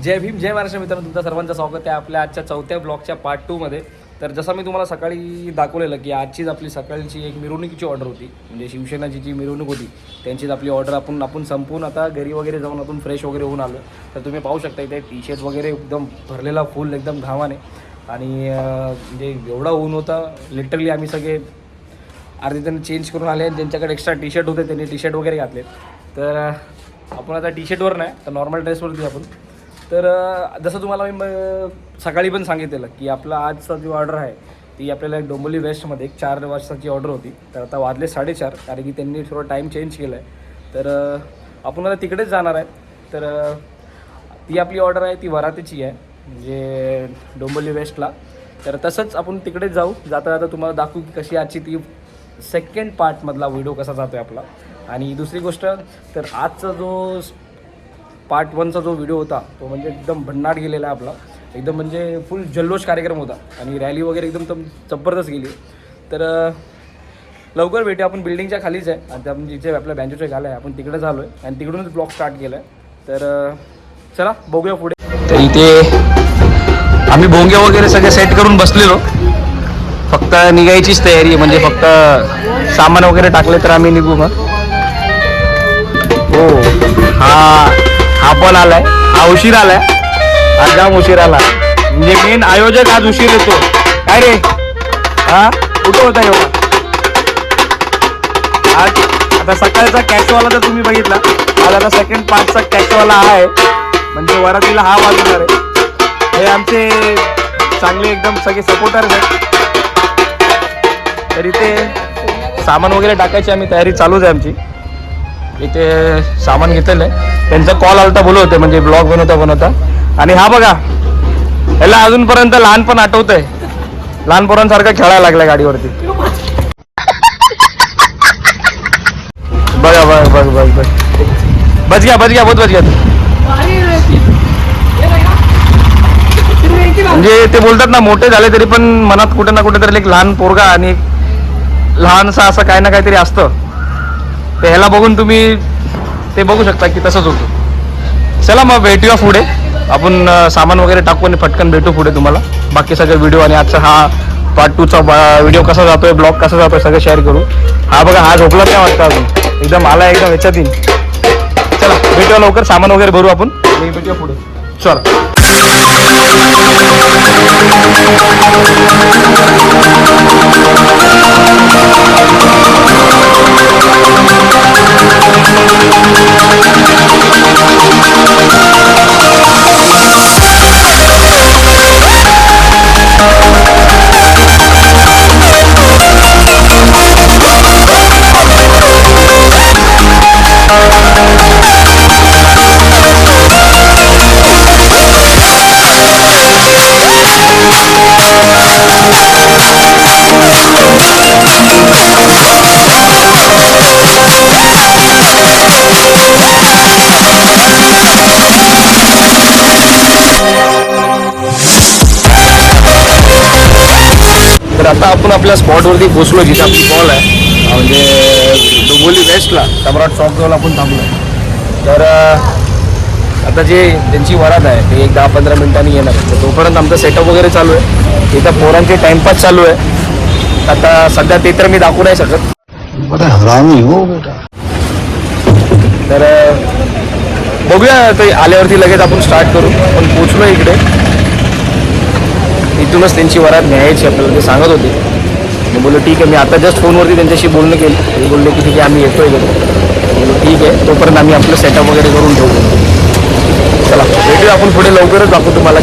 जय भीम जय महाराष्ट्र मित्रांनो, तुमचं सर्वांचं स्वागत आहे आपल्या आजच्या चौथ्या ब्लॉगच्या पार्ट 2 मध्ये. तर जसं मी तुम्हाला सकाळी दाखवलेलं की आजचीच आपली सकाळची एक मिरवणुकीची ऑर्डर होती, म्हणजे शिवसेनाची जी मिरवणूक होती त्यांचीच आपली ऑर्डर आपण संपवून आता घरी वगैरे जाऊन आपण फ्रेश वगैरे होऊन आलो. तर तुम्ही पाहू शकता इथे टी शर्ट वगैरे एकदम भरलेला फुल एकदम घामाने, आणि म्हणजे एवढा ऊन होता लिटरली आम्ही सगळे अर्धे जण चेंज करून आले आणि ज्यांच्याकडे एक्स्ट्रा टी शर्ट होते त्यांनी टी शर्ट वगैरे घातले. तर आपण आता टी शर्टवर नाही तर नॉर्मल ड्रेसवरती आपण. तर जसं तुम्हाला मी सकाळी पण सांगितलेलं की आपला आजचा जो ऑर्डर आहे ती आपल्याला एक डोंबिवली वेस्टमध्ये एक 4 वाजताची ऑर्डर होती. तर आता वाजले 4:30, कारण की त्यांनी थोडं टाईम चेंज केला आहे. तर आपण आता तिकडेच जाणार आहे. तर ती आपली ऑर्डर आहे ती वरातीची आहे, म्हणजे डोंबिवली वेस्टला. तर तसंच आपण तिकडेच जाऊ. जाता जाता तुम्हाला दाखवू की कशी आजची ती सेकंड पार्टमधला व्हिडिओ कसा जातो आहे आपला. आणि दुसरी गोष्ट, तर आजचा जो पार्ट 1चा जो व्हिडिओ होता तो म्हणजे एकदम भन्नाट गेलेला आहे आपला. एकदम म्हणजे फुल जल्लोष कार्यक्रम होता आणि रॅली वगैरे एकदम जबरदस्त गेली. तर लवकर भेटू आपण. बिल्डिंगच्या खालीच आहे आणि आपण जिथे आपल्या बँजोच्या गाला आहे आपण तिकडे झालो आहे आणि तिकडूनच ब्लॉग स्टार्ट केला आहे. तर चला बघूया पुढे. तर इथे आम्ही भोंगे वगैरे सगळे सेट करून बसलेलो, फक्त निघायचीच तयारी आहे. म्हणजे फक्त सामान वगैरे टाकले तर आम्ही निघू. मग हो, हा पण आलाय, हा उशीर आलाय, आज जाम उशीर आला. म्हणजे मेन आयोजक आज उशीर येतो. काय रे, हा कुठं होता एवढा आज? आता सकाळचा कॅशवाला तर तुम्ही बघितला, आज आता सेकंड पार्टचा कॅशवाला हा आहे, म्हणजे वरातीला हा वाजवणार आहे. हे आमचे चांगले एकदम सगळे सपोर्टर्स आहेत. तर इथे सामान वगैरे टाकायची आम्ही तयारी चालूच आहे आमची. इथे सामान घेतलेलं आहे, त्यांचा कॉल आलता बोलत होते म्हणजे ब्लॉग बनवता. आणि हा बघा, याला अजूनपर्यंत लहानपण आठवत आहे, लहान पोरांसारखं खेळायला लागलाय गाडीवरती. बघा बघ बच गया बहुत बच गया. म्हणजे ते बोलतात ना, मोठे झाले तरी पण मनात कुठे ना कुठेतरी एक लहान पोरगा आणि लहानसा असं काही ना काहीतरी असतं. ते ह्याला बघून तुम्ही ते बघू शकता की तसंच होतं. चला मग भेटूया पुढे. आपण सामान वगैरे टाकू आणि पटकन भेटू पुढे तुम्हाला बाकी सगळे व्हिडिओ. आणि आजचा हा पार्ट 2चा व्हिडिओ कसा जातोय, ब्लॉग कसा जातोय सगळं शेअर करू. हा बघा, हा झोपला काय वाटतं अजून, एकदम आला एकदम ह्याच्यात येईल. चला भेटूया लवकर, सामान वगैरे भरू आपण आणि भेटूया पुढे. चला. तर आता आपण आपल्या स्पॉटवरती पोहोचलो जिथे आपली कॉल आहे, म्हणजे डोंबिवली वेस्टला सम्राट चौकजवळ आपण थांबलो. तर आता ज्यांची वरात आहे ते एक 10-15 मिनिटांनी येणार आहे. तर तोपर्यंत आमचं सेटअप वगैरे चालू आहे. इथं पोरांचे टाइमपास चालू आहे. आता सध्या ते तर मी दाखवू नाही शकत. तर बघूया, ते आल्यावरती लगेच आपण स्टार्ट करू. पण पोचलो इकडे, इथूनच त्यांची वरात न्यायची आपल्याला ते सांगत होते. मी बोललो ठीक आहे. मी आता जस्ट फोनवरती त्यांच्याशी बोलणं केलं. ते बोलले की ठीक आहे आम्ही येतोय इकडे. बोललो ठीक आहे, तोपर्यंत आम्ही आपलं सेटअप वगैरे करून ठेवू. चला भेटूया आपण पुढे, लवकरच दाखवू तुम्हाला.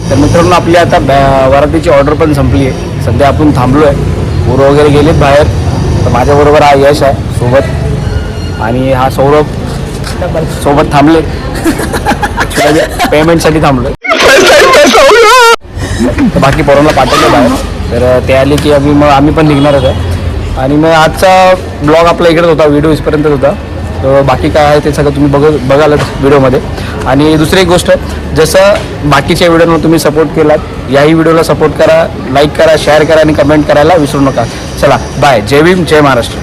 तर मित्रांनो आपली आता वरातीची ऑर्डर पण संपली आहे. सध्या आपण थांबलो आहे, पोरं वगैरे गेलेत बाहेर. तर माझ्याबरोबर हा यश आहे सोबत आणि हा सौरभ सोबत थांबले. पेमेंटसाठी थांबलो. बाकी पोरांना पाठवलं बाहेर, तर ते आले की आम्ही पण निघणारच आहे. आणि मग आजचा ब्लॉग आपला इकडेच होता, व्हिडिओ इथपर्यंतच होता. तर बाकी काय आहे ते सगळं तुम्ही बघालच व्हिडिओमध्ये. आणि दुसरी एक गोष्ट, जसं बाकीच्या व्हिडिओला तुम्ही सपोर्ट केलात, याही व्हिडिओला सपोर्ट करा, लाईक करा, शेअर करा आणि कमेंट करायला विसरू नका. चला बाय. जय भीम, जय महाराष्ट्र.